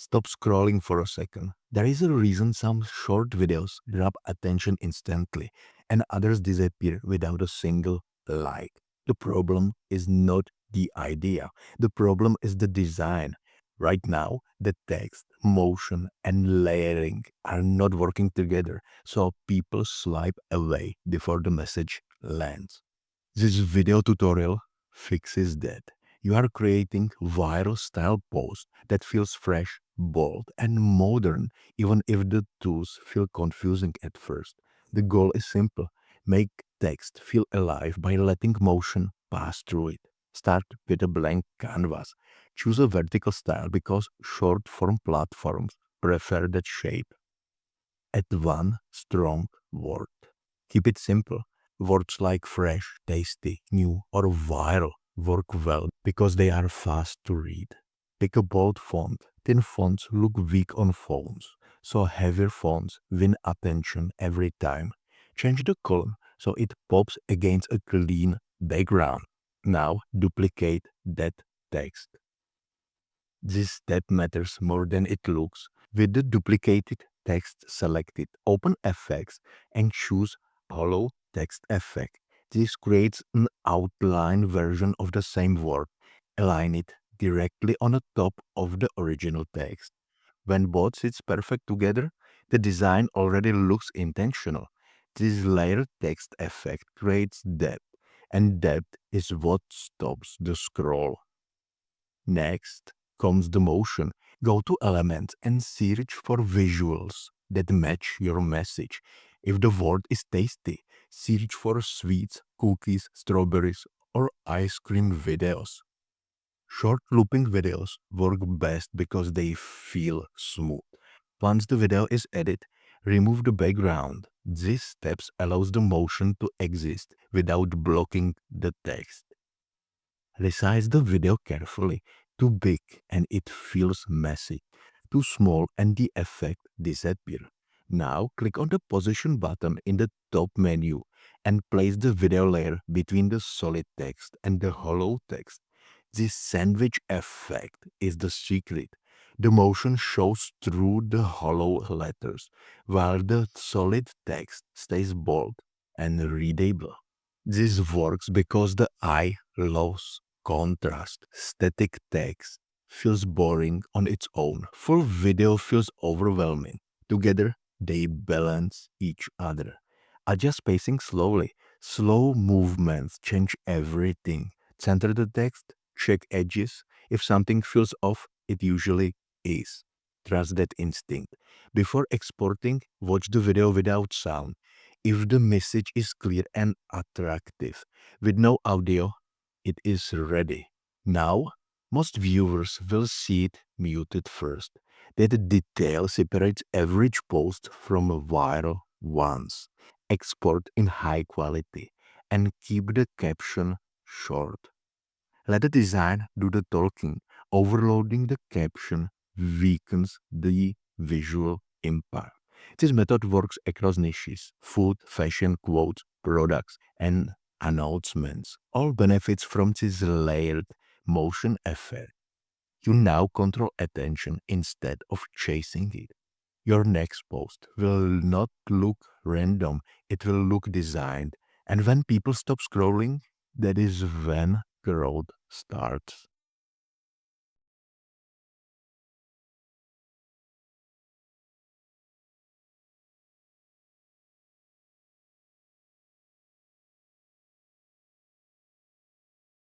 Stop scrolling for a second. There is a reason some short videos grab attention instantly and others disappear without a single like. The problem is not the idea. The problem is the design. Right now, the text, motion, and layering are not working together, so people swipe away before the message lands. This video tutorial fixes that. You are creating viral style post that feels fresh, bold, and modern, even if the tools feel confusing at first. The goal is simple. Make text feel alive by letting motion pass through it. Start with a blank canvas. Choose a vertical style because short form platforms prefer that shape. Add one strong word. Keep it simple. Words like fresh, tasty, new, or viral work well because they are fast to read. Pick a bold font. Thin fonts look weak on phones, so heavier fonts win attention every time. Change the color so it pops against a clean background. Now duplicate that text. This step matters more than it looks. With the duplicated text selected, open Effects and choose Hollow Text Effect. This creates an outline version of the same word. Align it directly on the top of the original text. When both sits perfect together, the design already looks intentional. This layered text effect creates depth, and depth is what stops the scroll. Next comes the motion. Go to Elements and search for visuals that match your message. If the word is tasty, search for sweets, cookies, strawberries, or ice cream videos. Short looping videos work best because they feel smooth. Once the video is edited, remove the background. These steps allows the motion to exist without blocking the text. Resize the video carefully. Too big and it feels messy. Too small and the effect disappears. Now click on the position button in the top menu and place the video layer between the solid text and the hollow text. This sandwich effect is the secret. The motion shows through the hollow letters, while the solid text stays bold and readable. This works because the eye loves contrast. Static text feels boring on its own. Full video feels overwhelming. Together, they balance each other. Adjust pacing slowly. Slow movements change everything. Center the text, check edges. If something feels off, it usually is. Trust that instinct. Before exporting, watch the video without sound. If the message is clear and attractive, with no audio, it is ready. Now, most viewers will see it muted first. That detail separates average post from viral ones. Export in high quality and keep the caption short. Let the design do the talking. Overloading the caption weakens the visual impact. This method works across niches: food, fashion, quotes, products, and announcements. All benefits from this layered motion effect. You now control attention instead of chasing it. Your next post will not look random, it will look designed. And when people stop scrolling, that is when growth starts.